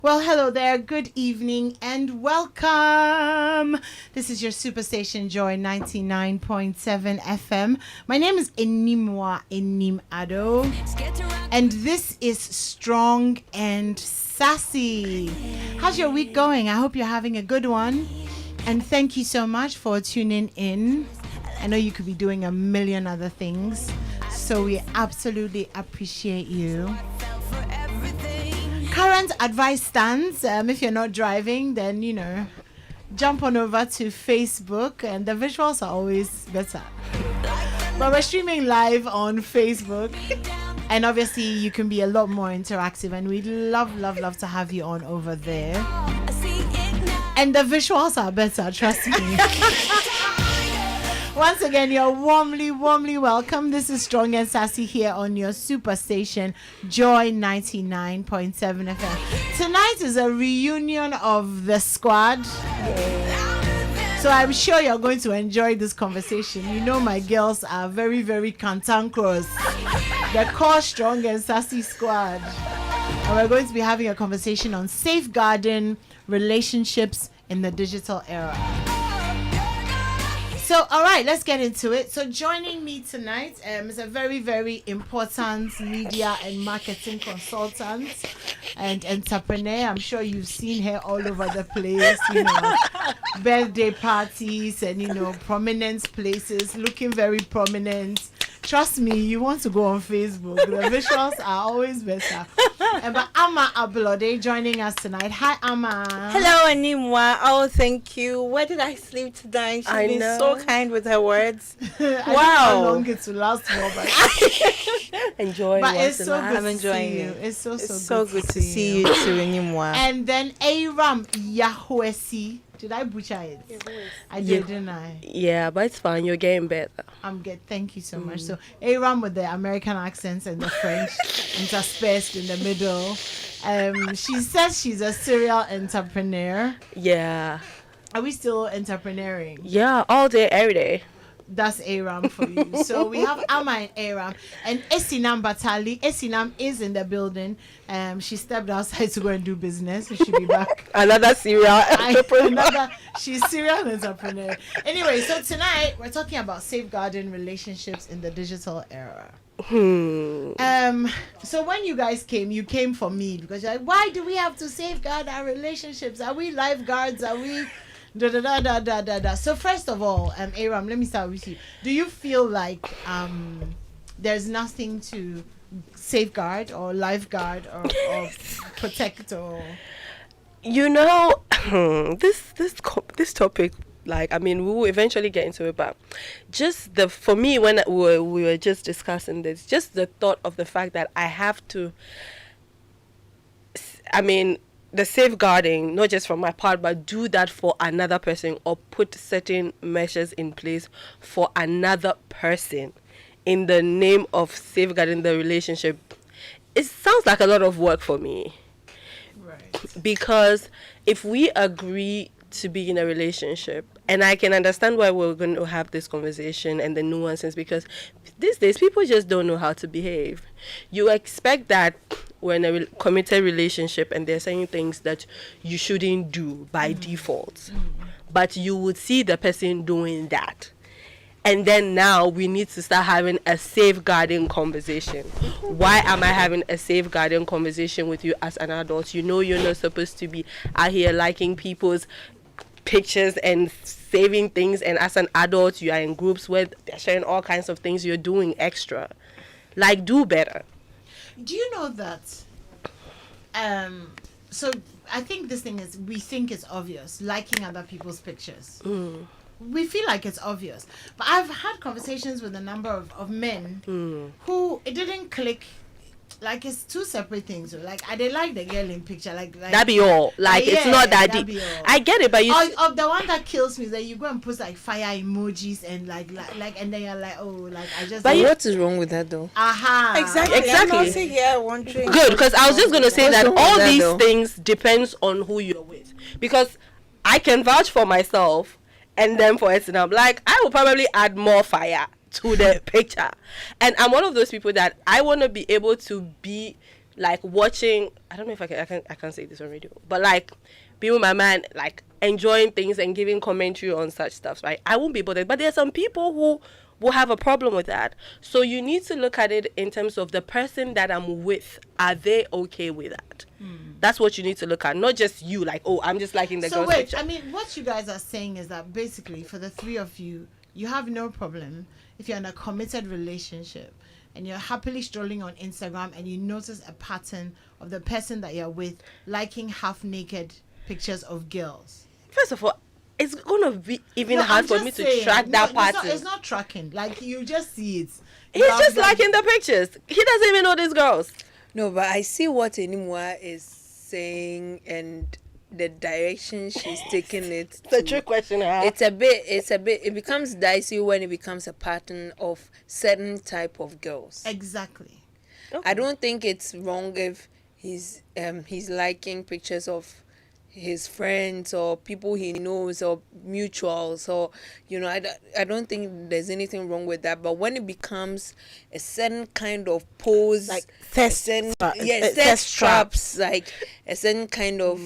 Well, hello there. Good evening and welcome. This is your Superstation Joy 99.7 FM. My name is Animwaa Ado, and this is Strong and Sassy. How's your week going? I hope you're having a good one. And thank you so much for tuning in. I know you could be doing a million other things, so we absolutely appreciate you. Current advice stands. If you're not driving, then, jump on over to Facebook, and the visuals are always better. But we're streaming live on Facebook, and obviously you can be a lot more interactive, and we'd love to have you on over there. And the visuals are better, trust me. Once again, you're warmly welcome. This is Strong and Sassy here on your Superstation Joy 99.7 FM. Tonight is a reunion of the squad. So I'm sure you're going to enjoy this conversation. You know my girls are very cantankerous. The core Strong and Sassy squad. And we're going to be having a conversation on safeguarding relationships in the digital era. So, all right, let's get into it. So, joining me tonight is a very important media and marketing consultant and entrepreneur. I'm sure you've seen her all over the place, birthday parties and, prominent places, looking very prominent. Trust me, you want to go on Facebook. The visuals are always better. But Amma Ablode joining us tonight. Hi, Amma. Hello, Animwaa. Oh, thank you. Where did I sleep tonight? She's been so kind with her words. I don't know how long it will last for, but enjoy. But it's so good I'm enjoying you. It's so good to see you too, Animwaa. And then Eyram Yahwesi. Did I butcher it? I did, didn't I? Yeah, but it's fine. You're getting better. I'm good. Thank you so much. So, Eyram with the American accents and the French interspersed in the middle. She says she's a serial entrepreneur. Yeah. Are we still entrepreneuring? Yeah, all day, every day. That's Eyram for you. So we have Amma and Eyram and Esinam Batali. Esinam is in the building. She stepped outside to go and do business. So she'll be back. Another serial entrepreneur. She's serial entrepreneur. Anyway, so tonight we're talking about safeguarding relationships in the digital era. So when you guys came, you came for me because you're like, why do we have to safeguard our relationships? Are we lifeguards? Are we da. So first of all, Eyram, let me start with you. Do you feel like there's nothing to safeguard or lifeguard or protect or this topic, like, I mean, we will eventually get into it, but just for me, when we were just discussing this, just the thought of the fact that I have to, the safeguarding, not just from my part, but do that for another person or put certain measures in place for another person in the name of safeguarding the relationship. It sounds like a lot of work for me. Right. Because if we agree to be in a relationship, and I can understand why we're going to have this conversation and the nuances, because these days people just don't know how to behave. You expect that we're in a committed relationship and there's certain things that you shouldn't do by default, but you would see the person doing that. And then now we need to start having a safeguarding conversation. Why am I having a safeguarding conversation with you as an adult? You know you're not supposed to be out here liking people's pictures and saving things, and as an adult you are in groups where they're sharing all kinds of things you're doing extra. Like, do better. Do you know that so I think this thing is, we think it's obvious, liking other people's pictures. We feel like it's obvious, but I've had conversations with a number of men who it didn't click. Like, it's two separate things. Like, I didn't like the girl in picture. Like that be all. Like, it's not that deep. I get it, but you. Of the one that kills me is that you go and post like fire emojis and like, and then you're like, oh, like I just. But what is wrong with that though? Exactly. I'm not sitting here wondering. Good, because I was just gonna say that all these things depends on who you're with. Because I can vouch for myself, and then for Esinam, like, I will probably add more fire to the picture, and I'm one of those people that I want to be able to be like watching, I don't know if I can't say this on radio, but like being with my man, like enjoying things and giving commentary on such stuff, right? I won't be bothered. But there are some people who will have a problem with that. So you need to look at it in terms of the person that I'm with. Are they okay with that? That's what you need to look at, not just you, like, oh, I'm just liking the girl's picture. I mean, what you guys are saying is that basically for the three of you, you have no problem if you're in a committed relationship and you're happily strolling on Instagram and you notice a pattern of the person that you're with liking half-naked pictures of girls. First of all, it's gonna be even hard for me to track that pattern. It's not tracking. Like, you just see it. He's just liking the pictures. He doesn't even know these girls. No, but I see what Animwaa is saying and the direction she's taking it. It's a trick question. Huh? It becomes dicey when it becomes a pattern of certain type of girls. Exactly. Okay. I don't think it's wrong if he's liking pictures of his friends or people he knows or mutuals, or I don't think there's anything wrong with that. But when it becomes a certain kind of pose, like thirst traps, like a certain kind of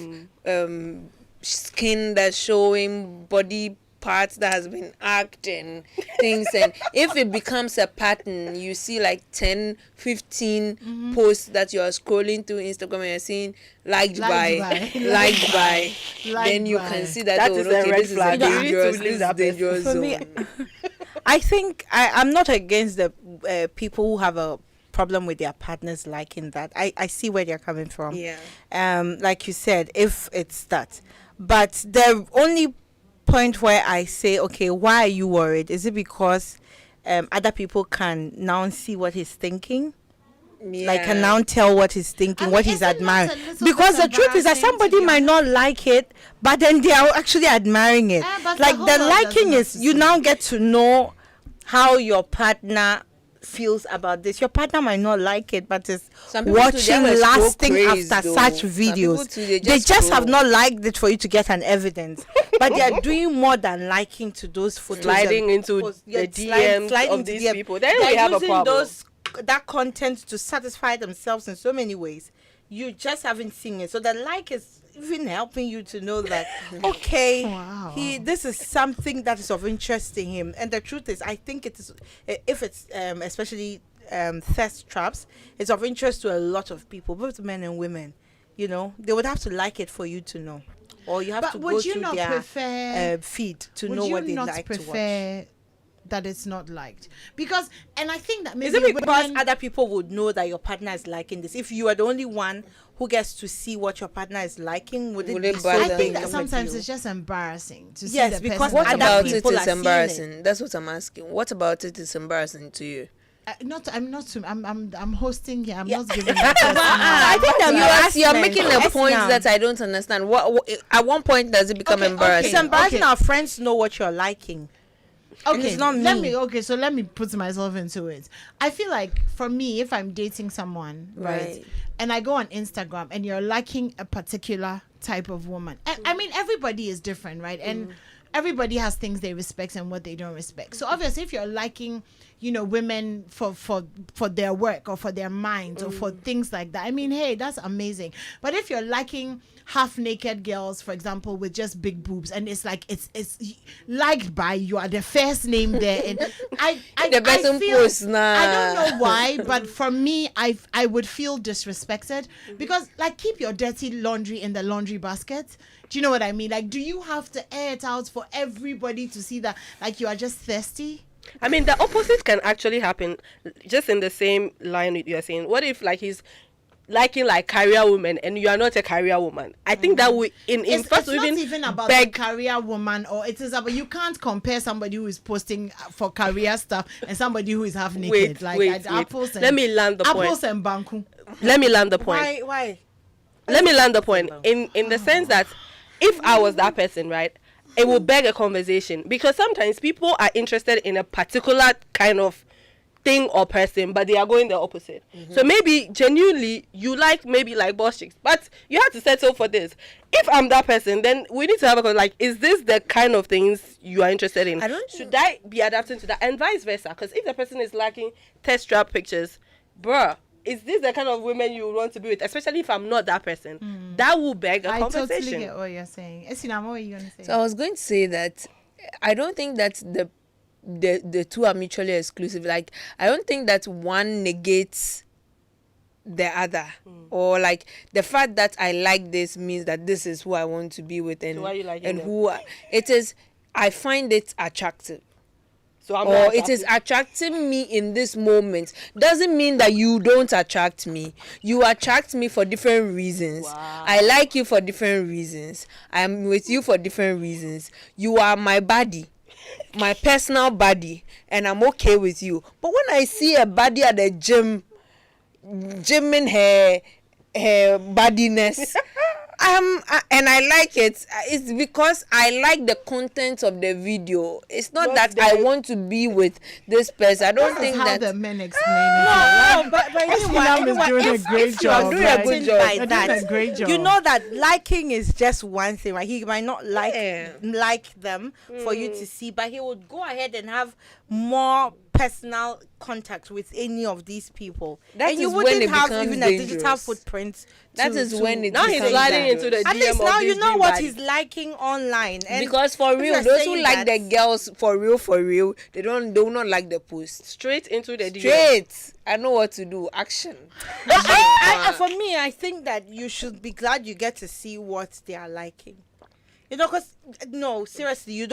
skin that's showing, body parts that has been acting things, and if it becomes a pattern, you see like 10 15 posts that you are scrolling through Instagram and you're seeing liked by, then you can see that is a red flag. This is dangerous For zone. me, I think I'm not against the people who have a problem with their partners liking that. I see where they're coming from. Like you said, if it's that, but the only point where I say, okay, why are you worried? Is it because other people can now see what he's thinking? Like, can now tell what he's thinking, what he's admiring? Because the truth is that somebody might not like it, but then they are actually admiring it. Like, the liking is, you now get to know how your partner feels about this. Your partner might not like it, but it's watching lasting after such videos. They just have not liked it for you to get an evidence, but they are doing more than liking to those photos, sliding into the DMs of these people. Then we have a problem. That content to satisfy themselves in so many ways. You just haven't seen it, so the like is even helping you to know that okay, this is something that is of interest in him. And the truth is, I think it is, if it's especially thirst traps, it's of interest to a lot of people, both men and women. They would have to like it for you to know, or you have to go through their feed to know what they like to watch. That it's not liked, because, and I think that maybe is it because other people would know that your partner is liking this? If you are the only one who gets to see what your partner is liking, would it be so? I think that sometimes it's just embarrassing to see the because what about it is embarrassing? That's what I'm asking. What about it is embarrassing to you? I'm hosting here. I'm not giving. I think that you are making a point that I don't understand. What at one point does it become embarrassing? It's embarrassing. Our friends know what you're liking. Okay, it's not me. Let me put myself into it. I feel like, for me, if I'm dating someone, right, and I go on Instagram and you're liking a particular type of woman, I mean, everybody is different, right? And everybody has things they respect and what they don't respect. So obviously, if you're liking, women for their work or for their minds or for things like that, I mean, hey, that's amazing. But if you're liking half-naked girls, for example, with just big boobs, and it's like it's liked by, you are the first name there, and I don't know why, but for me, I would feel disrespected, because, like, keep your dirty laundry in the laundry basket. Do you know what I mean? Like, do you have to air it out for everybody to see that, like, you are just thirsty? I mean, the opposite can actually happen, just in the same line you're saying. What if, like, he's liking, like, career women and you are not a career woman? I think that we it's not even about the career woman, or it is about, you can't compare somebody who is posting for career stuff and somebody who is half naked. Apples. Let me land the point. Apples and banku. Let me land the point. Why? Let me land the point in the sense that if I was that person, right, it will beg a conversation, because sometimes people are interested in a particular kind of thing or person, but they are going the opposite. So maybe genuinely you like boss chicks, but you have to settle for this. If I'm that person, then we need to have a conversation, like, is this the kind of things you are interested in? Should I be adapting to that, and vice versa? Because if the person is liking test trap pictures, bruh, is this the kind of women you want to be with? Especially if I'm not that person. That will beg a I conversation. totally get what you're saying. Esinam, what are you going to say? So I was going to say that I don't think that the two are mutually exclusive. Like, I don't think that one negates the other, or like the fact that I like this means that this is who I want to be with, and So why you like and them? who it is. I find it attractive. So I'm Or not it is attracting me in this moment. Doesn't mean that you don't attract me. You attract me for different reasons. Wow. I like you for different reasons. I'm with you for different reasons. You are my body, my personal body, and I'm okay with you. But when I see a body at the gym, gymming her bodiness, and I like it. It's because I like the content of the video. It's not that I want to be with this person. I don't think how that the men explain it. No, but Esinam is doing a great job. doing a good job. You're doing a great job. You know that liking is just one thing, right? He might not like them for you to see, but he would go ahead and have more personal contact with any of these people. That and you is when wouldn't it have becomes even a digital dangerous. footprint. That is when it now he's becomes sliding into dangerous. the At DM least of now you this know gym what body. he's liking online. And Because for if real, you're those who saying like that- the girls for real, they will not like the post. Straight into the DM. Straight. I know what to do. Action. For me, I think that you should be glad you get to see what they are liking. You know, because, no, seriously,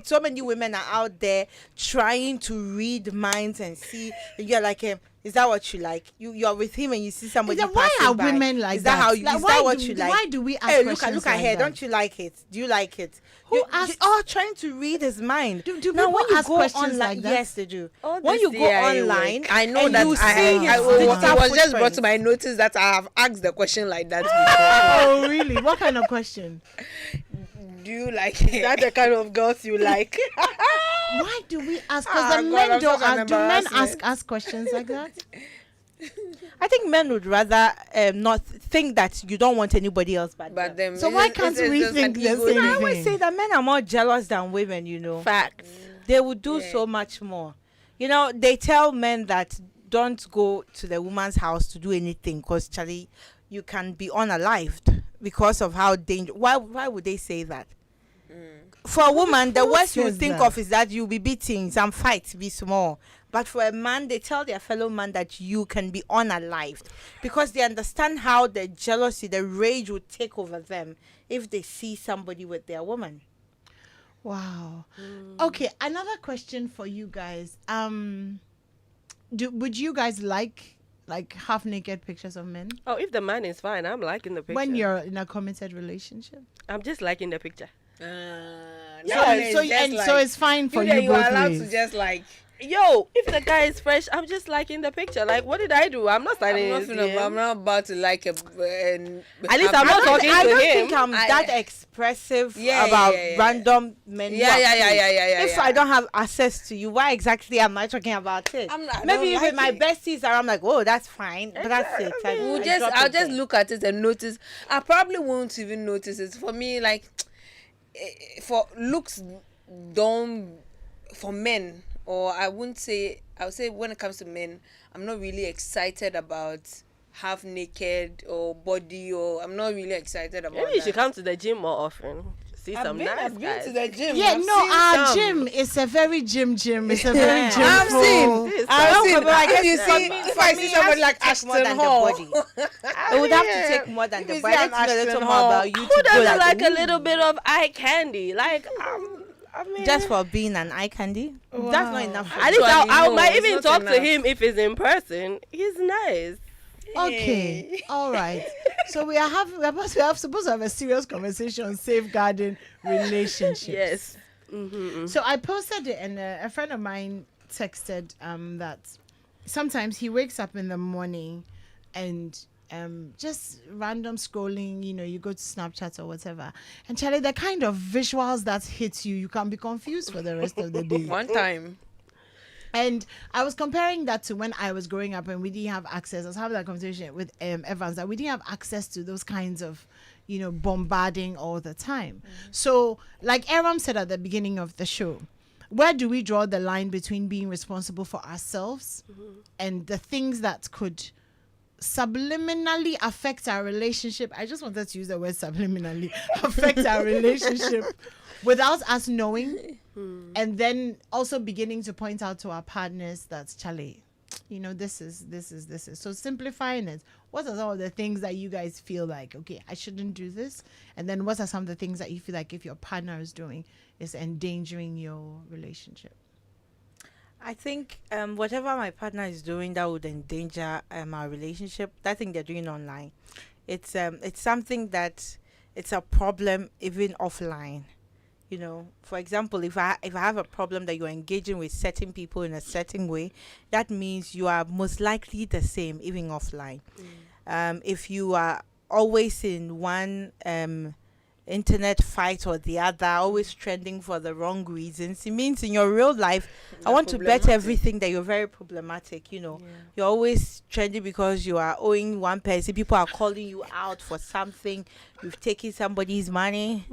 so many women are out there trying to read minds and see, and you're like, is that what you like? You're with him and you see somebody why passing are by. women like is that? How you, Like, is why that what do- you like? why do we ask Hey, questions look like ahead. that? Don't you like it? Do you like it? Who You- asks- Oh, trying to read his mind. Do now, people when you ask go questions online, like that? yes, they do. All When this you go CIA online, work. I know and that you see I his was digital just brought footprint. to my notice that I have asked the question like that before. Oh, really? What kind of question? Do you like it? That's the kind of girls you like. Why do we ask? Because Ah, the God, men I'm don't such an ask. Do men ask embarrassment. us questions like that? I think men would rather not think that you don't want anybody else but But them. them. So why can't we just think an the ego same thing. I always thing? say that men are more jealous than women, you know. Facts. They would do Yeah. so much more. You know, they tell men that don't go to the woman's house to do anything because, Charlie, you can be unalived because of how dangerous. Why would they say that? For a woman, the Who worst you says think that? of is that you'll be beating, some fights be small. But for a man, they tell their fellow man that you can be unalived because they understand how the jealousy, the rage would take over them if they see somebody with their woman. Wow. Okay, another question for you guys. Would you guys like half naked pictures of men Oh, if the man is fine, I'm liking the picture. when you're in a committed relationship? I'm just liking the picture. So it's fine for you you are both allowed ways. to just like. Yo, if the guy is fresh, I'm just liking the picture. Like, what did I do? I'm not signing his DM. I'm not about to like a. At least I'm not talking I to don't him. think I'm I- that expressive Yeah, about yeah, yeah. random men. who Yeah, are yeah, free. yeah. If I don't have access to you, why exactly am I talking about it? I Maybe don't if like my it. besties are, I'm like, oh, that's fine, but that's it. I'll just look at it and notice. I probably won't even notice it. For me, like, for looks don't for men, or I would say when it comes to men, I'm not really excited about half naked or body, or I'm not really excited about Maybe you that. should come to the gym more often. See some nice I've been guys. to the gym. Yeah, I've no, seen our some. gym is a very gym. It's a very Yeah. gym. I've seen. This I've don't seen. know, but I guess If you for see, me- if for I me, see it somebody has like to take more Ashton than the Hall, body. It would have to take more than If the you body. see Let's know a an little Ashton more Hall, about you. Who to go doesn't like a ooh. little bit of eye candy? Like, I mean, Just for being an eye candy? Wow. That's not enough. for at me. least I Actually, no, might it's even not talk to enough. him if he's in person. He's nice. Okay, all right. So we're supposed to have a serious conversation on safeguarding relationships. Yes. So I posted it, and a friend of mine texted that sometimes he wakes up in the morning and just random scrolling, you go to Snapchat or whatever, and Charlie, the kind of visuals that hits you can be confused for the rest of the day. one time. And I was comparing that to when I was growing up and we didn't have access. I was having that conversation with Evans, that we didn't have access to those kinds of, bombarding all the time. So like Eyram said at the beginning of the show, where do we draw the line between being responsible for ourselves and the things that could subliminally affect our relationship? I just wanted to use the word subliminally affect our relationship without us knowing, and then also beginning to point out to our partners that, Charlie, this is. So simplifying it, what are some of the things that you guys feel like, okay, I shouldn't do this? And then what are some of the things that you feel like if your partner is doing is endangering your relationship? I think whatever my partner is doing that would endanger our relationship, that thing they're doing online, it's something that it's a problem even offline. For example, if I have a problem that you're engaging with certain people in a certain way, that means you are most likely the same even offline. If you are always in one internet fight or the other, always trending for the wrong reasons, it means in your real life, I want to bet everything that you're very problematic. You're always trending because you are owing one person, people are calling you out for something, you've taken somebody's money,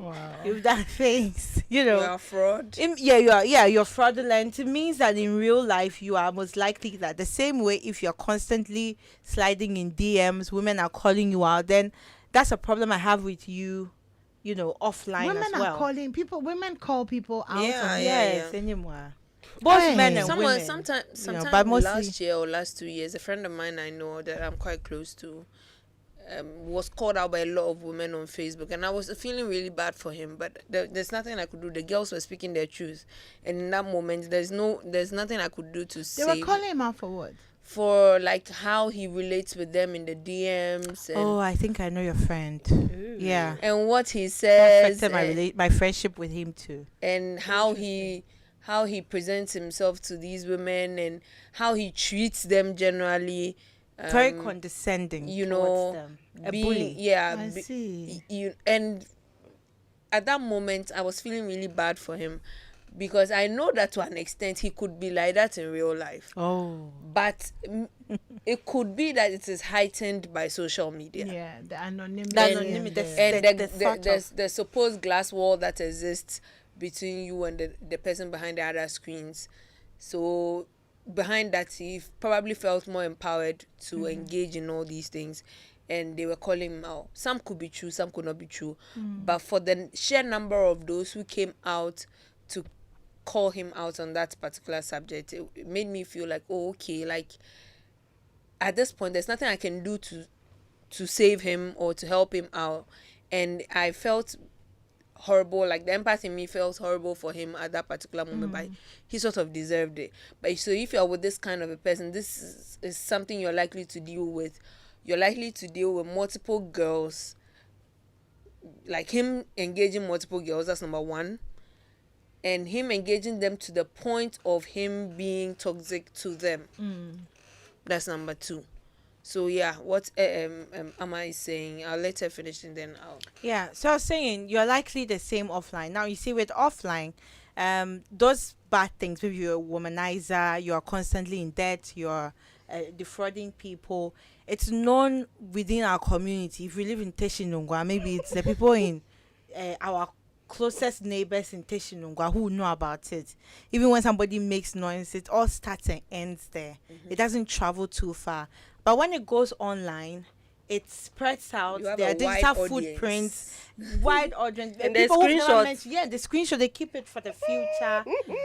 you've done things, you're a fraud. You're fraudulent. It means that in real life you are most likely that. The same way, if you're constantly sliding in DMs, women are calling you out, then that's a problem I have with you, offline women as well. Are calling people. Women call people out. Yes, anymore. Both men and women. Sometimes but mostly last year or last 2 years, a friend of mine I know that I'm quite close to was called out by a lot of women on Facebook, and I was feeling really bad for him. But there's nothing I could do. The girls were speaking their truth, and in that moment, there's nothing I could do to save. They were calling him out for what? For like how he relates with them in the DMs. And I think I know your friend. Ooh. Yeah. And what he says. Affected my friendship with him too. And how he presents himself to these women and how he treats them generally. Very condescending. Towards them. A bully. Yeah. I see. And at that moment, I was feeling really bad for him. Because I know that to an extent he could be like that in real life. But it could be that it is heightened by social media. Yeah, the anonymity. And the supposed glass wall that exists between you and the person behind the other screens. So behind that, he probably felt more empowered to engage in all these things. And they were calling him out. Some could be true, some could not be true. But for the sheer number of those who came out to call him out on that particular subject, it made me feel like, okay, like at this point there's nothing I can do to save him or to help him out. And I felt horrible, like the empathy in me felt horrible for him at that particular moment, but he sort of deserved it. But so if you're with this kind of a person, this is something you're likely to deal with. You're likely to deal with multiple girls, like him engaging multiple girls, that's number one. And him engaging them to the point of him being toxic to them. That's number two. So yeah, what am I saying? I'll let her finish and then I'll... Yeah, so I was saying you're likely the same offline. Now you see with offline, those bad things, maybe you're a womanizer, you're constantly in debt, you're defrauding people. It's known within our community. If we live in Teshinungwa, maybe it's the people in our closest neighbors in Teshinungwa who know about it. Even when somebody makes noise, it all starts and ends there. It doesn't travel too far. But when it goes online, it spreads out. There are digital footprints, wide audience. And people the screenshots. the screenshot, they keep it for the future.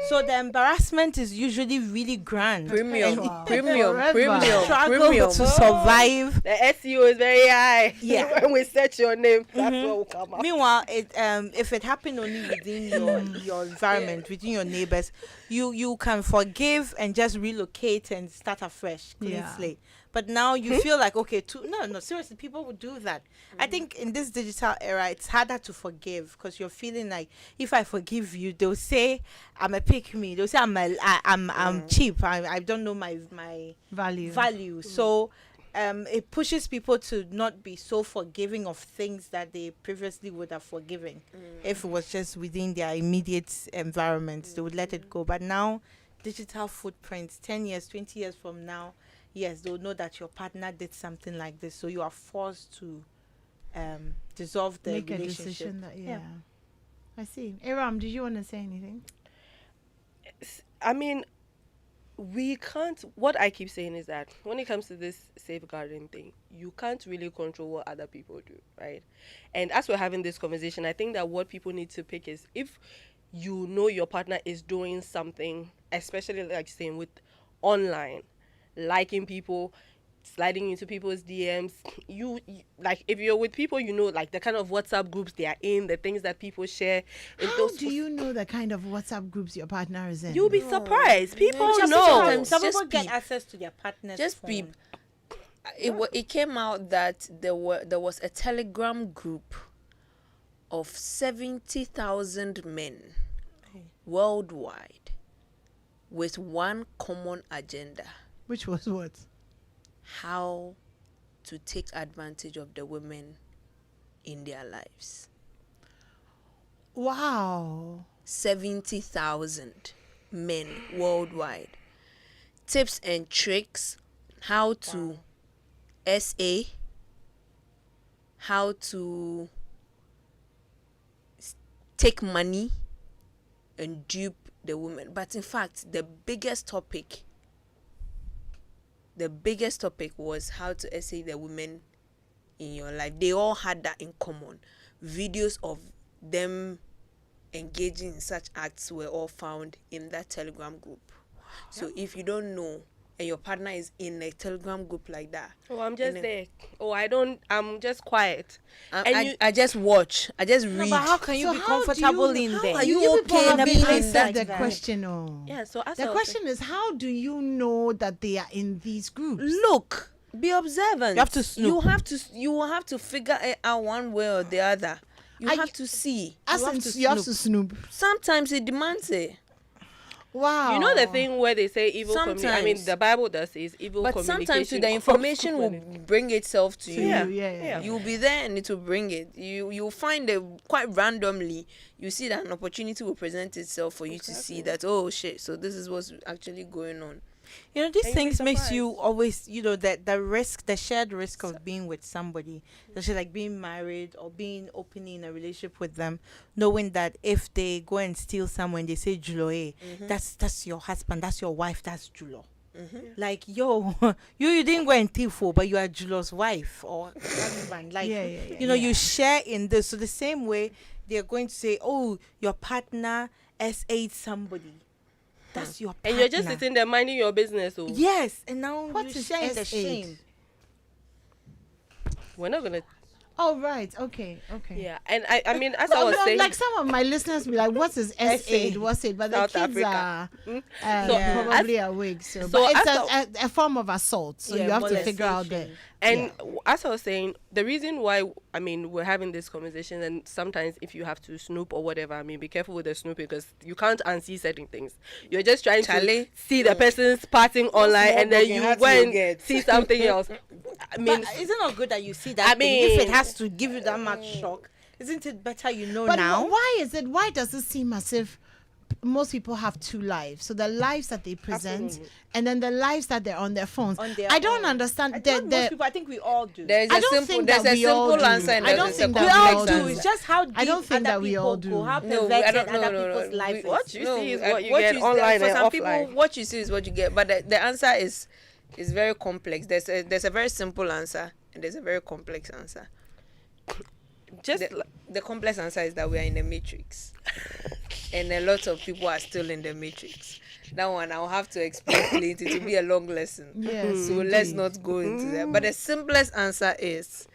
So the embarrassment is usually really grand. Premium Struggle to survive. The SEO is very high. Yeah. When we search your name, that's what will come up. Meanwhile, if it happened only within your environment, within your neighbors, you can forgive and just relocate and start afresh, clean slate. But now you feel like, okay, no, seriously, people would do that. I think in this digital era, it's harder to forgive because you're feeling like, if I forgive you, they'll say I'm a pick me. They'll say I'm cheap. I don't know my value. So it pushes people to not be so forgiving of things that they previously would have forgiven. If it was just within their immediate environment, they would let it go. But now, digital footprints, 10 years, 20 years from now, yes, they'll know that your partner did something like this, so you are forced to dissolve the relationship. Make a decision. I see. Eyram, did you want to say anything? I mean, we can't. What I keep saying is that when it comes to this safeguarding thing, you can't really control what other people do, right? And as we're having this conversation, I think that what people need to pick is, if you know your partner is doing something, especially like saying with online, liking people, sliding into people's DMs. You like, if you're with people, you know, like the kind of WhatsApp groups they are in, the things that people share. In How those, do you know the kind of WhatsApp groups your partner is in? You'll be surprised. People Just know. sometimes Some just people get peep. access to their partner's Just phone. peep. It came out that there was a Telegram group of 70,000 men worldwide with one common agenda: Which was what? how to take advantage of the women in their lives. Wow. 70,000 men worldwide. Tips and tricks: how to SA, how to take money and dupe the women. But in fact, the biggest topic was how to essay the women in your life. They all had that in common. Videos of them engaging in such acts were all found in that Telegram group. So if you don't know and your partner is in a Telegram group like that, Oh, I'm just there. Oh, I'm just quiet. I just watch. I just read. No, but how can you So be how do comfortable you- in how there? are You you people okay haven't being in answered that the guy? question. Oh. Yeah, so as The I was question is, how do you know that they are in these groups? Look, be observant. You have to snoop. You will have to figure it out one way or the other. You I- have to see. As You have in, to you have to snoop. Sometimes it demands it. Wow. You know the thing where they say evil communication. I mean, Sometimes. the Bible does say is evil But communication. sometimes the corrupts information will humanity. bring itself to To you. Yeah. you, yeah. You'll be there and it will bring it. You'll find it quite randomly. You see that an opportunity will present itself for you to see that, oh shit, so this is what's actually going on. You know, these And you'll be things makes you surprised. always, you know, that the shared risk of being with somebody, especially like being married or being openly in a relationship with them, knowing that if they go and steal someone, they say Julo, that's your husband, that's your wife, that's Julo. Like, yo, you didn't go and thief for, but you are Julo's wife or husband. Like, Yeah, you know, you share in this. So the same way they're going to say, oh, your partner SA'd somebody. That's your partner. And you're just sitting there minding your business. Oh, Yes, and now What you're is sharing the S8? shame. we're not gonna. Oh, right. Okay. Yeah, and I mean, as I was saying, like some of my listeners be like, "What is S8? What's it?" But South the kids Africa. are So, probably awake. So, so but it's as a form of assault. So you have to figure out that. and as I was saying, the reason why, I mean, we're having this conversation, and sometimes if you have to snoop or whatever, I mean, be careful with the snooping, because you can't unsee certain things. You're just trying to Charlie. see the person's parting online, small and then broken you heart go you and get. see something else. I mean, But isn't it good that you see that I thing? If it mean- has to give you that much shock, isn't it better you know But now? why is it? Why does it seem as if most people have two lives? So the lives that they present, Absolutely. and then the lives that they're on their phones. On their I don't own. understand. I think most people, I think we all do. There's I a don't simple think there's that a we all simple do. answer and I there's don't a think simple that we we all all do. do. It's just how deep I don't think other that we people all do. go, how No, perverted I don't know. other No, people's life We- what you see is what you what get you- online for and some people, offline. what you see is what you get. But the answer is very complex. There's a very simple answer and there's a very complex answer. just The complex answer is that we are in the matrix, and a lot of people are still in the matrix. That one I'll have to explain later. It will be a long lesson. Yes, So let's indeed. not go into that. But the simplest answer is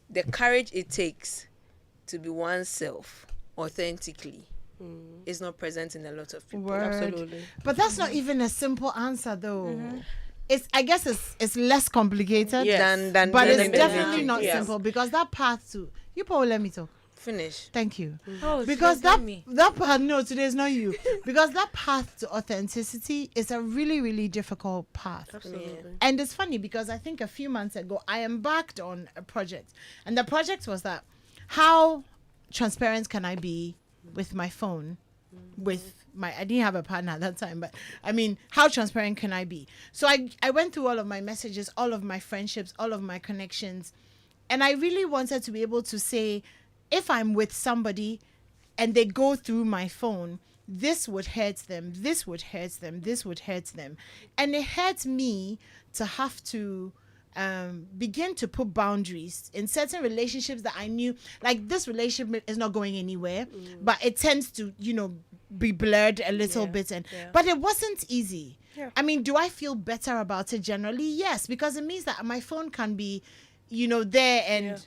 the courage it takes to be oneself authentically is not present in a lot of people. Word. Absolutely. But that's not even a simple answer, though. I guess it's less complicated. Yes. Than But being it's in the definitely matrix. not Yes. simple, because that path to you probably let me talk. Finish. Thank you. Oh, Because today is that me. that path, no, today is not you. Because that path to authenticity is a really, really difficult path. Absolutely. And it's funny because I think a few months ago I embarked on a project, and the project was that how transparent can I be with my phone, I didn't have a partner at that time, but I mean, how transparent can I be? So I went through all of my messages, all of my friendships, all of my connections, and I really wanted to be able to say, if I'm with somebody and they go through my phone, this would hurt them, this would hurt them, this would hurt them. And it hurt me to have to begin to put boundaries in certain relationships that I knew, like, this relationship is not going anywhere, but it tends to, be blurred a little bit. But it wasn't easy. Yeah. I mean, do I feel better about it generally? Yes, because it means that my phone can be, there and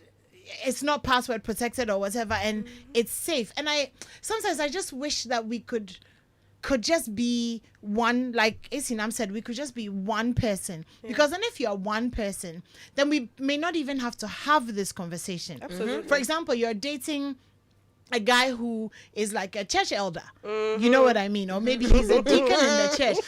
it's not password protected or whatever, and it's safe. And sometimes I just wish that we could just be one, like Esinam said, we could just be one person. Because then if you're one person, then we may not even have to have this conversation. Absolutely. For example, you're dating a guy who is like a church elder, you know what I mean, or maybe he's a deacon in the church.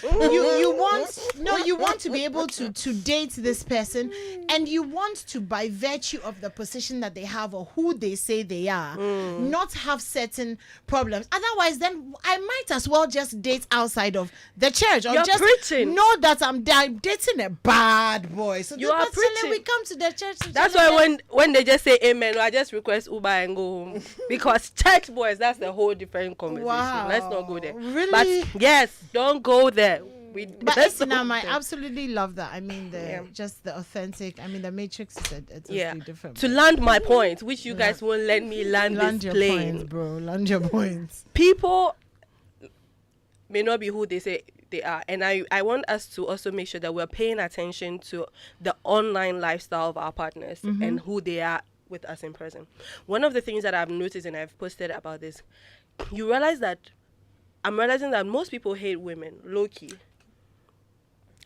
You want to be able to date this person, and you want to, by virtue of the position that they have or who they say they are, not have certain problems. Otherwise, then I might as well just date outside of the church, or You're just preaching. know that I'm dating a bad boy. So You then are that's when preaching. we come to the church. That's why when they just say amen, I just request Uber and go home. Because church boys, that's the whole different conversation. Wow. Let's not go there. Really? But yes, don't go there. But let's not Esinam, go I there. absolutely love that. I mean, just the authentic. I mean, the Matrix is a totally different. To land my point, which you guys won't let me land this your plane. points, bro. Land your points. People may not be who they say they are, and I want us to also make sure that we're paying attention to the online lifestyle of our partners and who they are with us in person. One of the things that I've noticed, and I've posted about this, I'm realizing that most people hate women, low-key.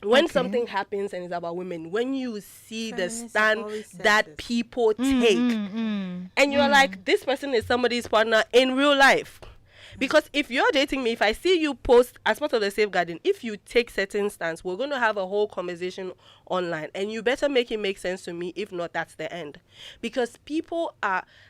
When something happens and it's about women, when you see Feminists the stand always said that this. people take, and you're like, this person is somebody's partner in real life. Because if you're dating me, if I see you post as part of the safeguarding, if you take certain stance, we're going to have a whole conversation online, and you better make it make sense to me. If not, that's the end. Because people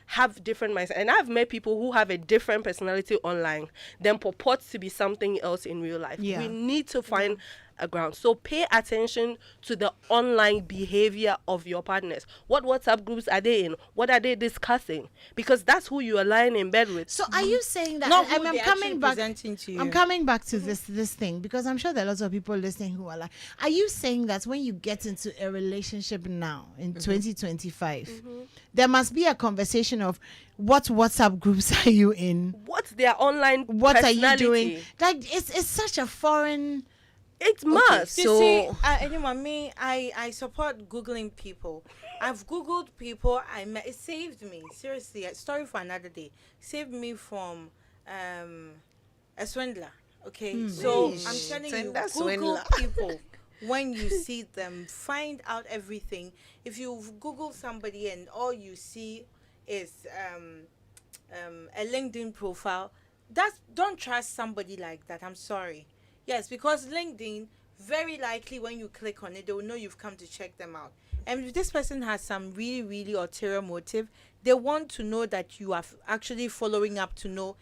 have different mindsets, and I've met people who have a different personality online than purports to be something else in real life. Yeah. We need to find a ground. So pay attention to the online behavior of your partners. What WhatsApp groups are they in? What are they discussing? Because that's who you are lying in bed with. So are you saying that? Not who I'm they're coming actually back. presenting to you. I'm coming back to this thing, because I'm sure there are lots of people listening who are like, are you saying that when you get into a relationship now in 2025, there must be a conversation of what WhatsApp groups are you in? What's their online What are you personality? doing? Like, it's such a foreign. It must. You So- see, anyway, me, I support Googling people. I've Googled people I met. It saved me. Seriously, a story for another day. Saved me from a swindler. Okay, so I'm telling you, Tinder Google swindler. people. When you see them, find out everything. If you Google somebody and all you see is a LinkedIn profile, don't trust somebody like that. I'm sorry. Yes, because LinkedIn, very likely when you click on it, they will know you've come to check them out. And if this person has some really, really ulterior motive, they want to know that you are actually following up to know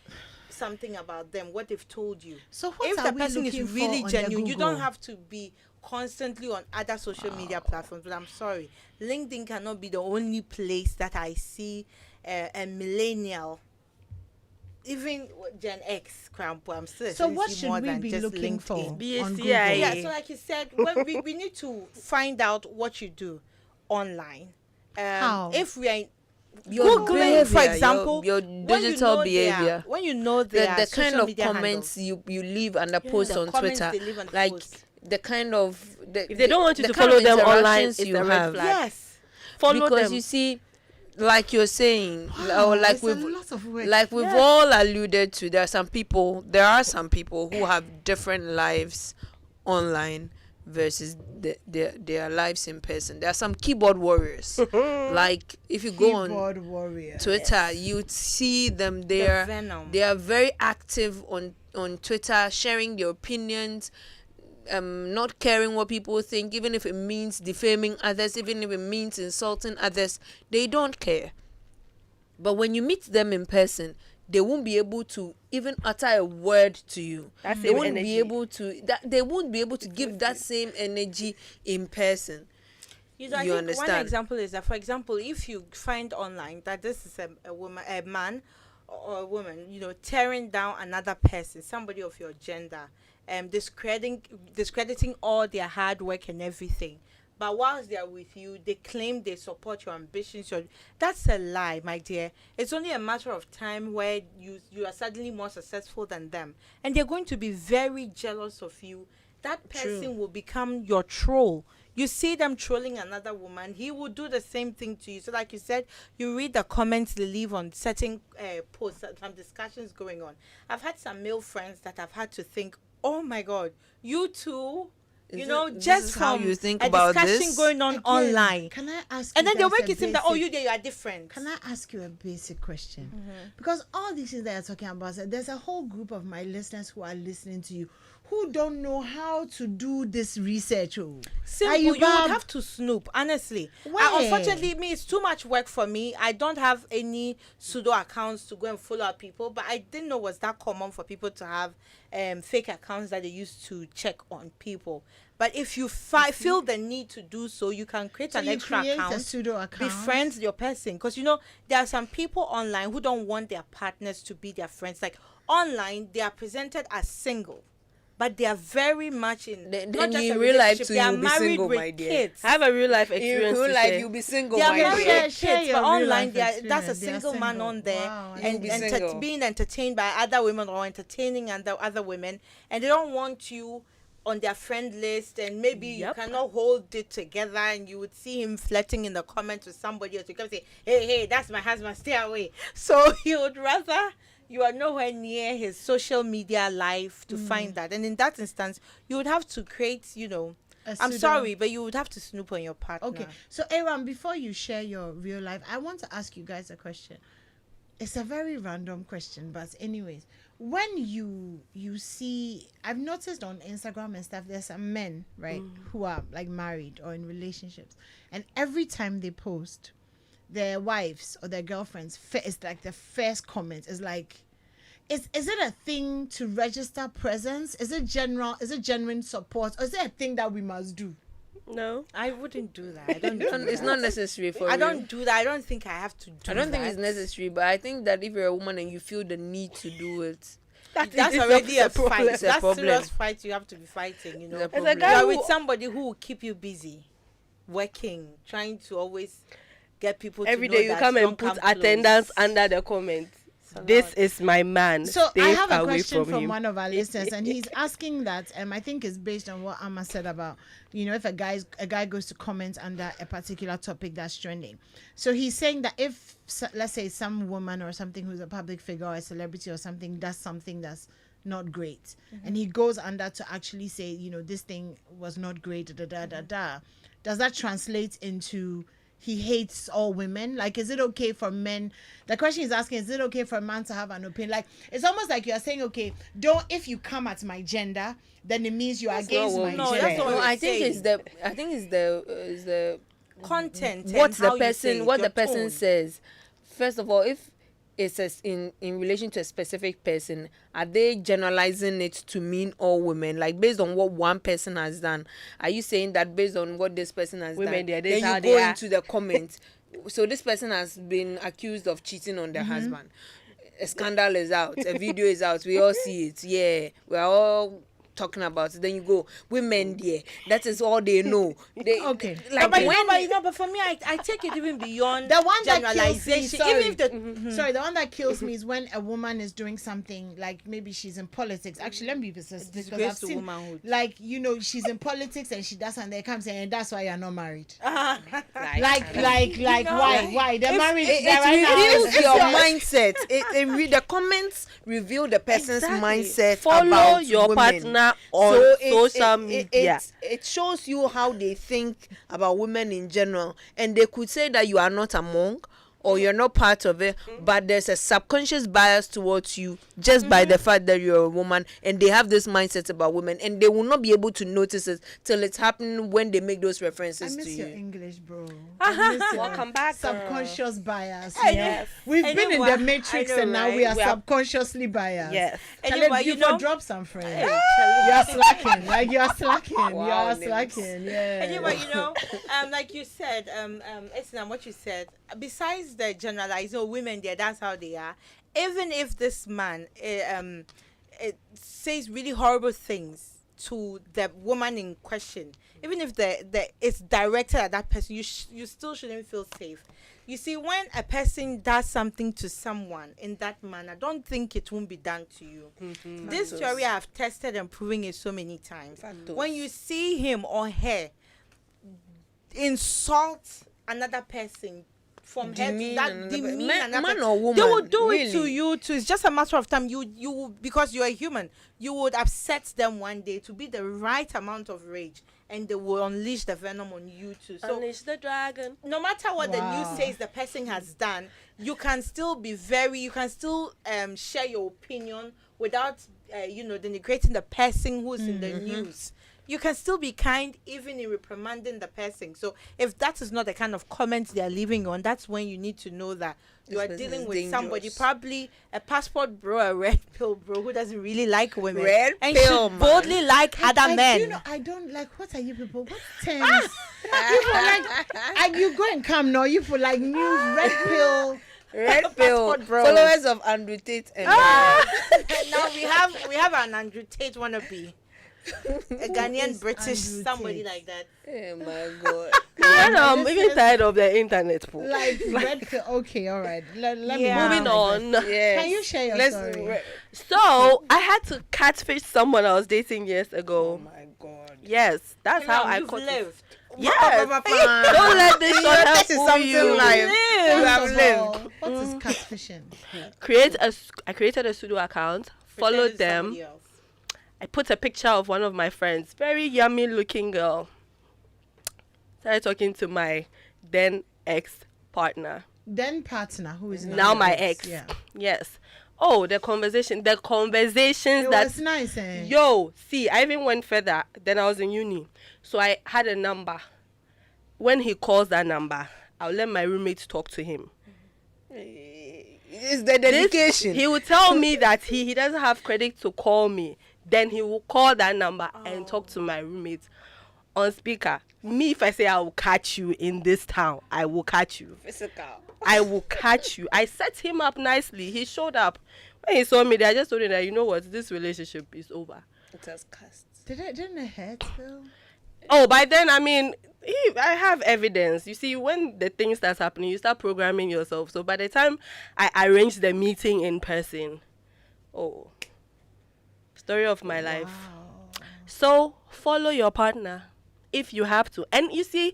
something about them, what they've told you. So what If are the we person looking is for really on genuine, the you don't Google? have to be constantly on other social media platforms. But I'm sorry, LinkedIn cannot be the only place that I see a millennial, even Gen X, Crampo. I'm still So what see should more we than be just looking for LinkedIn. on BSCI. Google? Yeah, so like you said, when we need to find out what you do online. How? If we are Your Googling, behavior, for example, your when you digital know behavior, when you know the their kind social of media comments handles. you leave under posts The on comments Twitter, they leave on the like post. the kind of If they don't want you the to kind follow of them online, interactions it's you a red have. flag. Yes. Follow Because them. you see, like you're saying, Wow, or like it's a lot of work. we've all alluded to, there are some people who have different lives online versus their lives in person. There are some keyboard warriors. Like if you go on Keyboard warrior. Twitter, you'd see them The there. venom. They are very active on Twitter, sharing their opinions, not caring what people think, even if it means defaming others, even if it means insulting others. They don't care. But when you meet them in person, they won't be able to even utter a word to you. That They same won't energy. be able to. They won't be able to give that same energy in person. You know, I You think one understand? example is that, for example, if you find online that this is a woman, a man or a woman, tearing down another person, somebody of your gender, discrediting all their hard work and everything. But whilst they are with you, they claim they support your ambitions. That's a lie, my dear. It's only a matter of time where you are suddenly more successful than them. And they're going to be very jealous of you. That person will become your troll. You see them trolling another woman, he will do the same thing to you. So like you said, you read the comments they leave on certain posts, some discussions going on. I've had some male friends that I've had to think, oh my God, you two... just how from you think a about discussion this going on online. Can I ask And you then they'll guys make a it seem that, basic- you are different. Can I ask you a basic question? Because all these things that you're talking about, there's a whole group of my listeners who are listening to you who don't know how to do this research. Simple. You would have to snoop, honestly. Where? Unfortunately, it's too much work for me. I don't have any pseudo accounts to go and follow up people, but I didn't know it was that common for people to have fake accounts that they used to check on people. But if you feel the need to do so, you can create an extra account, a pseudo account, befriend your person. Because there are some people online who don't want their partners to be their friends. Like online, they are presented as single, but they are very much in. Then not just in a real life relationship, too, they are you'll be married single, with my dear. kids. I have a real life In experience. real to life, share. you'll be single, They are my married dear. with Share kids, your but real online, life that's a experience. They are single man single. on there Wow. You'll be single. being entertained by other women or entertaining other women, and they don't want you on their friend list, and maybe you Yep. cannot hold it together, and you would see him flirting in the comments with somebody else. You come say, hey, that's my husband, stay away. So you would rather you are nowhere near his social media life to find that. And in that instance, you would have to create, I'm sorry, but you would have to snoop on your partner. Okay, so Eyram, before you share your real life, I want to ask you guys a question. It's a very random question, but anyways, when you see, I've noticed on Instagram and stuff, there's some men, right, who are like married or in relationships, and every time they post, their wives or their girlfriends, it's like the first comment is like, is it a thing to register presence? Is it genuine support, or is it a thing that we must do? No, I wouldn't do that. I don't do It's that. not necessary for I you. don't do that. I don't think I have to do that. I don't think it's necessary, but I think that if you're a woman and you feel the need to do it, That's It's already a problem. fight. It's a That's problem. serious fight you have to be fighting, It's a As a problem. guy You are who- with somebody who will keep you busy, working, trying to always get people every to know day you that come don't and put come attendance close. under the comments. It's a This lot. is my man. So Stay I have a away question from him. one of our listeners, and he's asking that, I think it's based on what Amma said about, if a guy goes to comment under a particular topic that's trending. So he's saying that if, let's say, some woman or something who's a public figure or a celebrity or something does something that's not great, and he goes under to actually say, this thing was not great, does that translate into he hates all women? Like, is it okay for men? The question he's asking, is it okay for a man to have an opinion? Like, it's almost like you're saying, okay, if you come at my gender, then it means you're against my No, gender. that's not no, what I you're think saying. it's the Content. what and how the you say person it, what your the person tone. says. First of all, if it's in relation to a specific person, are they generalizing it to mean all women? Like, based on what one person has done, are you saying that based on what this person has Women, done, this then how you they go are. into the comments? So this person has been accused of cheating on their husband. A scandal is out, a video is out, we all see it. Yeah, we're all talking about it. Then you go, women there, that is all they know. Okay. Like, But for me, I take it even beyond The one that kills me, generalization. sorry. Even if the Sorry, the one that kills me is when a woman is doing something, like maybe she's in politics. Actually, let me be specific, because disgrace I've to seen, womanhood. like, she's in politics and she does, and they come saying, that's why you're not married. like Why? They're married. it they're right now. reveals your mindset. The comments reveal the person's Exactly. mindset. Follow about your women. partner on social media. It shows you how they think about women in general, and they could say that you are not among or you're not part of it, but there's a subconscious bias towards you just by the fact that you're a woman, and they have this mindset about women, and they will not be able to notice it till it's happening when they make those I references miss to your you. English, bro. I miss your Welcome back, girl. subconscious bias. Yes. We've I been know in what- the matrix, I know, and now we right? are subconsciously biased. Yes. And Khaled, but you drop some friends. Charlie. You're slacking. Like, you're slacking. Wow, you're Nims. slacking. Yeah. And like you said, Esinam, what you said, besides the generalizing, oh, women there, that's how they are. Even if this man it says really horrible things to the woman in question, even if the it's directed at that person, you still shouldn't feel safe. You see, when a person does something to someone in that manner, don't think it won't be done to you. This theory I've tested and proven it so many times. When you see him or her insult another person, from head to that, demean man or woman, they will do really? it to you too. It's just a matter of time. You because you're a human, you would upset them one day to be the right amount of rage, and they will unleash the venom on you too. So Unleash the dragon. no matter what the news says the person has done, you can still share your opinion without denigrating the person who's in the news. You can still be kind even in reprimanding the person. So if that is not the kind of comments they are leaving on, that's when you need to know that you are dealing with somebody, probably a passport bro, a red pill bro who doesn't really like women. Red and pill, should boldly like other men. You know, I don't like, what are you people? What terms? You for like, you go and come now, you for like news, red pill. Red pill, bro. followers of Andrew Tate and Now we have an Andrew Tate wannabe. A Ghanaian British somebody like that. oh my god. And I'm even tired of the internet. Po. Like red pill. Okay, all right. Let me Moving on. Yes. Can you share your story? So I had to catfish someone I was dating years ago. Oh my god. Yes, that's how I you've caught it. lived. Yes. Don't let this one help fool you. First of all, what is catfishing? I created a pseudo account, followed them. I put a picture of one of my friends, very yummy looking girl. Started talking to my then ex partner. Then partner, who is Now my ex. Yeah. Yes. Oh, the conversations It that was nice, eh? Yo, see, I even went further. Then I was in uni. So I had a number. When he calls that number, I'll let my roommate talk to him. It's the dedication. He will tell me that he doesn't have credit to call me. Then he will call that number and talk to my roommate on speaker. Me, if I say I will catch you in this town, I will catch you. Physical. I will catch you. I set him up nicely. He showed up. When he saw me there, I just told him that, you know what, this relationship is over. It has cast. Didn't it hurt though? Oh, by then, I mean, I have evidence. You see, when the thing starts happening, you start programming yourself. So by the time I arranged the meeting in person, story of my life. So follow your partner if you have to. And you see,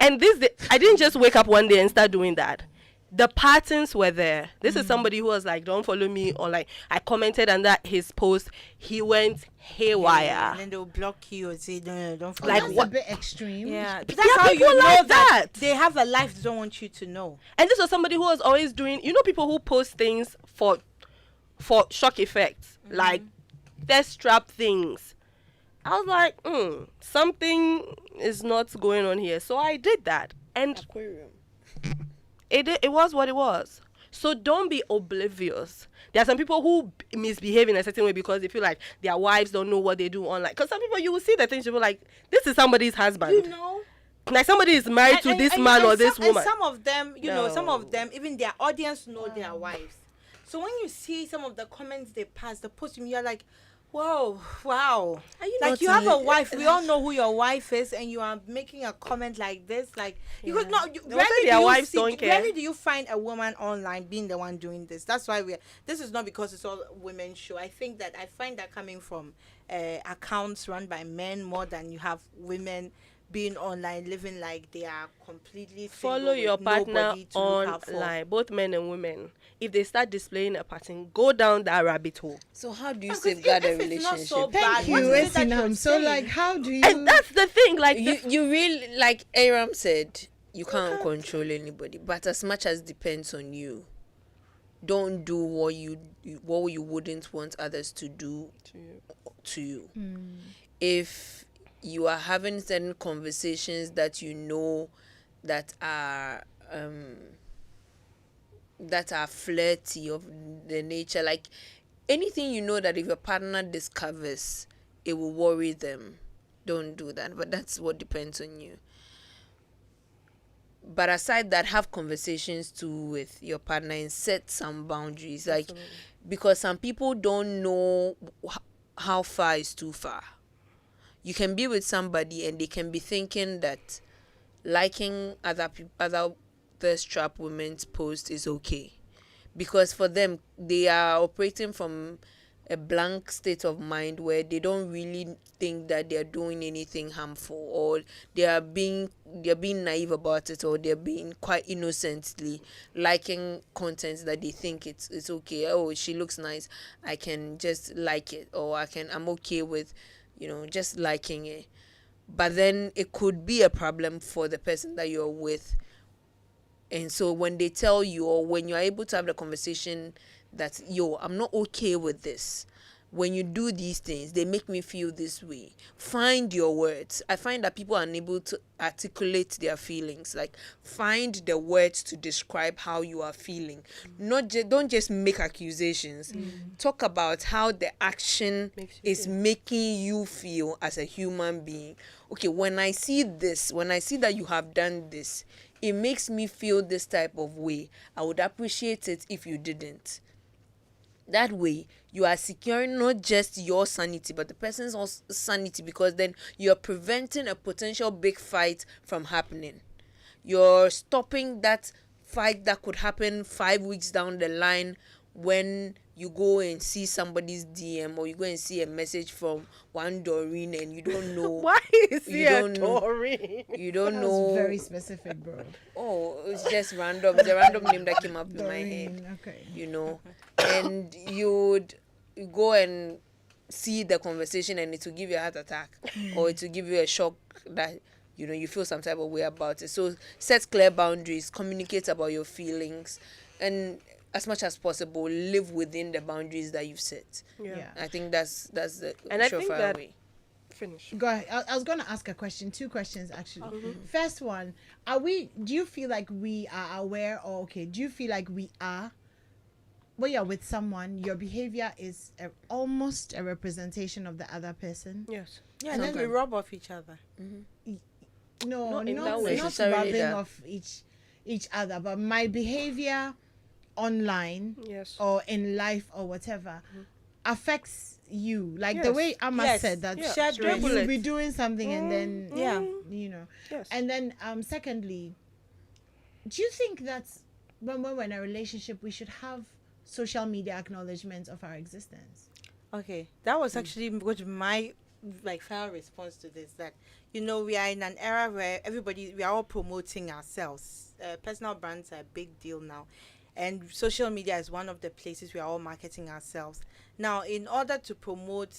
I didn't just wake up one day and start doing that. The patterns were there. This is somebody who was like, don't follow me, or like I commented under his post, he went haywire. And then they'll block you or say, no, don't follow Like That's what? a bit extreme. Yeah, but Yeah, that's how people you know like that that. they have a life they don't want you to know. And this was somebody who was always doing, people who post things for shock effects, like thirst trap things. I was like, something is not going on here. So I did that. And Aquarium. it was what it was. So don't be oblivious. There are some people who misbehave in a certain way because they feel like their wives don't know what they do online. Because some people, you will see the things, you will like, this is somebody's husband. You know? Like somebody is married to this man or this woman. And some of them, some No. of them, even their audience know their wives. So when you see some of the comments they pass, the post, you're like, whoa, wow. Like you have a wife. We all know who your wife is, and you are making a comment like this. Like you could not. Rarely do you find a woman online being the one doing this. That's why this is not because it's all women show. I find that coming from accounts run by men more than you have women being online, living like they are completely follow your partner online, both men and women. If they start displaying a pattern, go down that rabbit hole. So how do you safeguard a if it's not relationship? so bad, Thank you, what is it that you're Esinam. So saying? like, how do you? And that's the thing. Like You really, like Eyram said, you can't control anybody, but as much as depends on you, don't do what you wouldn't want others to do to you. If you are having certain conversations that you know that are flirty of the nature, like anything you know that if your partner discovers, it will worry them, don't do that. But that's what depends on you. But aside that, have conversations too with your partner and set some boundaries. Like, because some people don't know how far is too far. You can be with somebody and they can be thinking that liking other thirst trap women's post is okay, because for them they are operating from a blank state of mind where they don't really think that they're doing anything harmful, or they're being naive about it, or they're being quite innocently liking content that they think it's okay. Oh, she looks nice, I can just like it, or I'm okay with just liking it. But then it could be a problem for the person that you're with. And so when they tell you, or when you're able to have the conversation that, I'm not okay with this, when you do these things, they make me feel this way. Find your words. I find that people are unable to articulate their feelings. Like, find the words to describe how you are feeling. Don't just make accusations. Talk about how the action is making you feel as a human being. Okay, when I see that you have done this, it makes me feel this type of way. I would appreciate it if you didn't. That way, you are securing not just your sanity, but the person's also sanity, because then you're preventing a potential big fight from happening. You're stopping that fight that could happen 5 weeks down the line when you go and see somebody's DM, or you go and see a message from one Doreen and you don't know. Why is he a Doreen? You don't That know. was very specific, bro. Oh, it's just random. It's a random name that came up in my head. Okay. And you'd go and see the conversation and it will give you a heart attack, or it will give you a shock that you feel some type of way about it. So set clear boundaries, communicate about your feelings, and as much as possible live within the boundaries that you've set. Yeah. I think that's the And I think surefire that way. Finish. Go ahead. I was going to ask a question. 2 questions, actually. First one, do you feel like we are aware, or do you feel like we are, when you're with someone, your behavior is almost a representation of the other person? Yes. Yeah, and then we rub off each other. No, Not in that not way. Necessarily rubbing that. off each other, but my behavior online Yes. or in life or whatever affects you. Like the Yes. way Amma Yes. said that Yeah. Shared Straight you'll bullet. be doing something and then Yeah. Yes. And then secondly, do you think that when we're in a relationship we should have social media acknowledgements of our existence? Okay, that was actually what my final response to this. That we are in an era where we are all promoting ourselves. Personal brands are a big deal now, and social media is one of the places we are all marketing ourselves. Now, in order to promote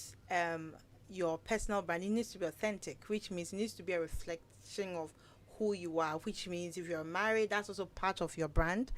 your personal brand, it needs to be authentic, which means it needs to be a reflection of who you are. Which means if you're married, that's also part of your brand.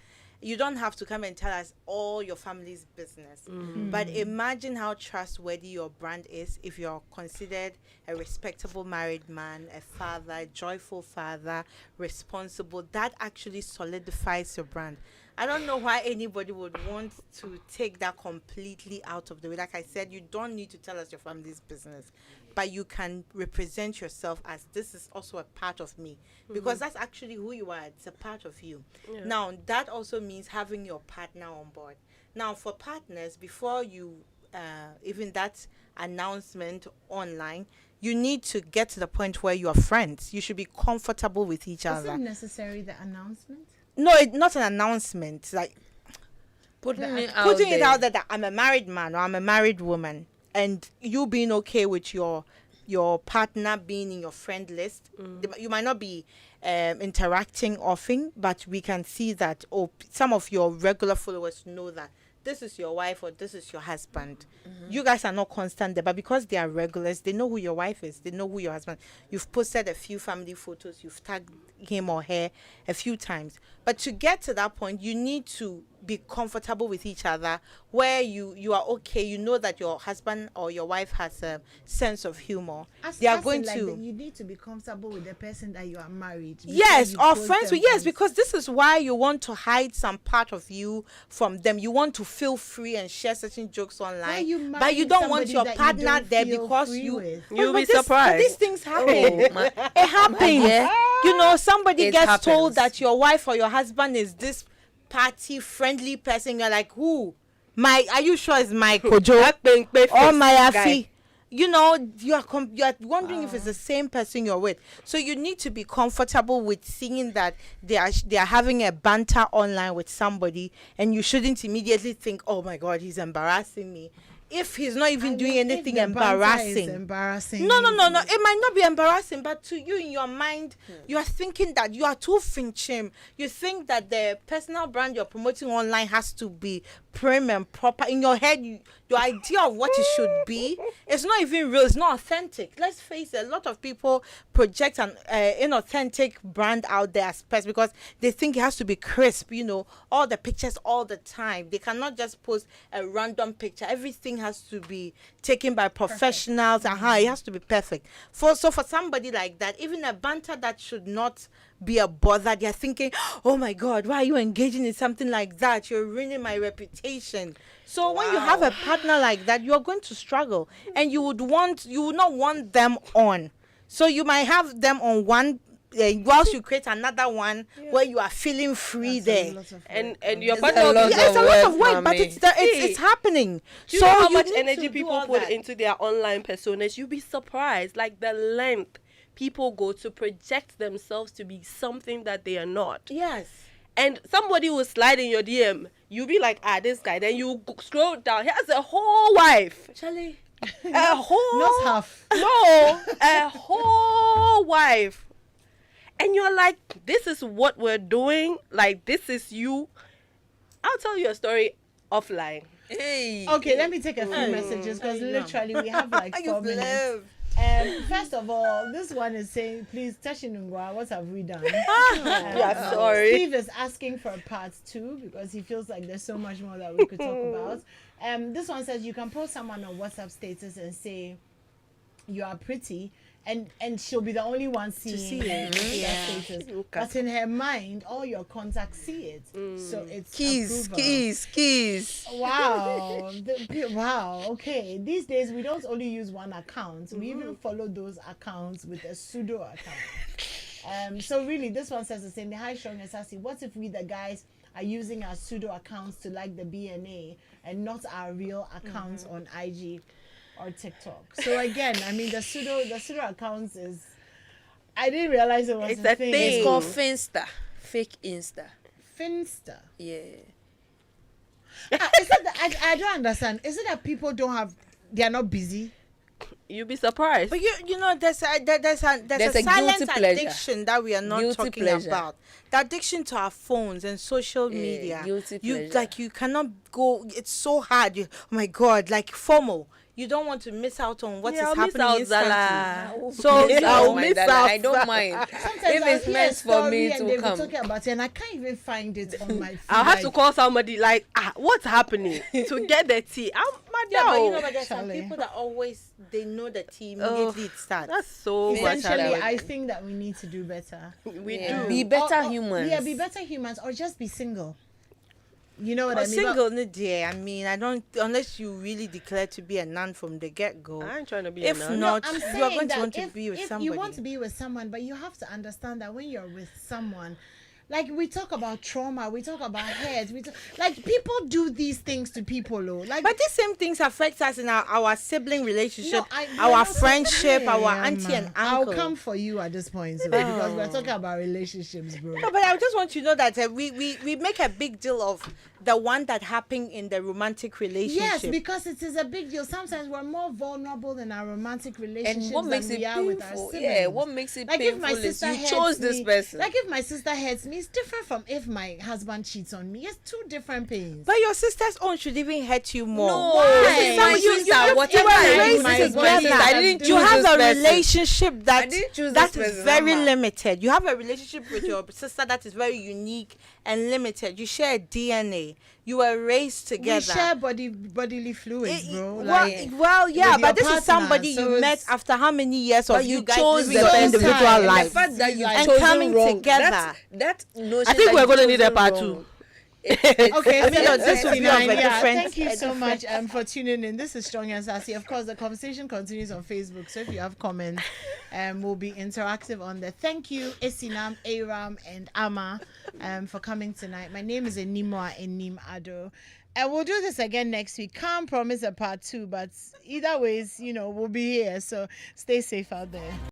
You don't have to come and tell us all your family's business. But imagine how trustworthy your brand is if you're considered a respectable married man, a father, a joyful father, responsible. That actually solidifies your brand. I don't know why anybody would want to take that completely out of the way. Like I said, you don't need to tell us your family's business, but you can represent yourself as, this is also a part of me, because that's actually who you are. It's a part of you. Yeah. Now, that also means having your partner on board. Now, for partners, before you even that announcement online, you need to get to the point where you are friends. You should be comfortable with each Is other. it necessary, the announcement? No, not an announcement. Like Putting it out there that I'm a married man or I'm a married woman, and you being okay with your partner being in your friend list. You might not be interacting often, but we can see that some of your regular followers know that this is your wife or this is your husband. You guys are not constant there, but because they are regulars, they know who your wife is, they know who your husband. You've posted a few family photos, you've tagged him or her a few times. But to get to that point, you need to be comfortable with each other, where you are okay, you know that your husband or your wife has a sense of humor. They are going to. You need to be comfortable with the person that you are married. Yes, or friends with. Yes, because this is why you want to hide some part of you from them. You want to feel free and share certain jokes online, but you don't want your partner there because you'll be surprised. But these things happen. It happens. Yeah. You know, somebody It gets happens. told that your wife or your husband is this party friendly person. You're like, who? Are you sure it's my Kojo or my Afi? You know, you are wondering if it's the same person you're with. So you need to be comfortable with seeing that they are having a banter online with somebody, and you shouldn't immediately think, oh my God, he's embarrassing me. If he's not even doing anything embarrassing. No. It might not be embarrassing, but to you in your mind, you are thinking that you are too finchim. You think that the personal brand you're promoting online has to be prim and proper. In your head, your idea of what it should be, it's not even real. It's not authentic. Let's face it. A lot of people project an inauthentic brand out there as pets because they think it has to be crisp. You know, all the pictures all the time. They cannot just post a random picture. Everything has to be taken by professionals. It has to be perfect. For somebody like that, even a banter that should not be a bother, they're thinking, oh my God, why are you engaging in something like that? You're ruining my reputation. So when you have a partner like that, you're going to struggle, and you would not want them on. So you might have them on one whilst you create another one where you are feeling free. That's there. And your It's partner a lot It's a lot of work, but mommy. it's happening. Do you know how much need to energy do people all put that. into their online personas? You'll be surprised, like the length people go to project themselves to be something that they are not. Yes. And somebody will slide in your DM. You'll be like, this guy. Then you scroll down. He has a whole wife. Charlie. A whole. Not half. No, a whole wife. And you're like, this is what we're doing. Like, this is you. I'll tell you a story offline. Hey. Okay, let me take a few messages because literally we have like 4 minutes. First of all, this one is saying, please, Tashinungwa, what have we done? Yeah, sorry. Steve is asking for a part 2 because he feels like there's so much more that we could talk about. This one says you can post someone on WhatsApp status and say you are pretty, and she'll be the only one seeing your status. Okay. But in her mind, all your contacts see it. So it's approval. Keys. Wow. Wow. Okay. These days, we don't only use one account. We even follow those accounts with a pseudo account. So really, this one says the same. Hi, Strong and Sassy. What if we, the guys, are using our pseudo accounts to like the BNA and not our real accounts on IG or TikTok? So again, I mean, the pseudo accounts is, I didn't realize it was It's a a thing. thing. It's called Finsta. Fake Insta. Finsta. Yeah. Is it that, I don't understand. Is it that people they are not busy? You'll be surprised. But you know, there's a There's a silent guilty pleasure. addiction that we are not Guilty talking pleasure. about. The addiction to our phones and social media. guilty You pleasure. you cannot go. It's so hard. Oh my God, like FOMO. You don't want to miss out on what is I'll miss happening out, instantly. Zala. So I'll miss that. out. I don't mind. Sometimes If I'll it's hear meant a for me story and to they'll be come. talking about it, and I can't even find it on my feed. I'll have to like, call somebody like, what's happening to get the tea. I'm mad Yeah, but you know, now. but there's some Charlie. people that always they know the tea immediately it starts. That's so much. Essentially, happening. I think that we need to do better. We Yeah. do. Be better Or- humans. Yeah, be better humans, or just be single. You know what I mean? Single, no dear. I mean, I don't unless you really declare to be a nun from the get go. I ain't trying to be If a nun. not, I'm you saying are going to that want to if, be with if somebody. you want to be with someone, but you have to understand that when you're with someone, like we talk about trauma, we talk about hate, like people do these things to people, though. Like, But these same things affect us in our sibling relationship, no, we're our not friendship, saying- our Yeah, auntie man. and I'll uncle. come for you at this point, so, because we're talking about relationships, bro. No, but I just want you to know that we make a big deal of the one that happened in the romantic relationship. Yes, because it is a big deal. Sometimes we're more vulnerable in our romantic relationships And what makes than it we are with our painful? siblings. Yeah, what makes it Like if my painful is sister you hates chose this me, person. Like if my sister hates me, it's different from if my husband cheats on me. It's two different pains. But your sister's own should even hurt you more. No, Why? this is my sister. Whatever were I do, raised this is my together. sister. I didn't choose You have this a person. relationship I that didn't choose that this is person, very Mama. limited. You have a relationship with your sister that is very unique and limited. You share DNA. You were raised together. We share bodily fluids, bro. Well, yeah, with but your this is partner, somebody so you met it's- after how many years of But you you guys chose living the your individual time. The life fact that you And chosen coming wrong, together. that notion I think that we're you going to need a chosen part wrong, two. Okay, I mean, so this will be of a different- Thank you a so much different- for tuning in. This is Strong and Sassy. Of course, the conversation continues on Facebook. So if you have comments, we'll be interactive on there. Thank you, Esinam, Eyram, and Ama, for coming tonight. My name is Animwaa Ado. And we'll do this again next week. Can't promise a part 2, but either ways, we'll be here. So stay safe out there.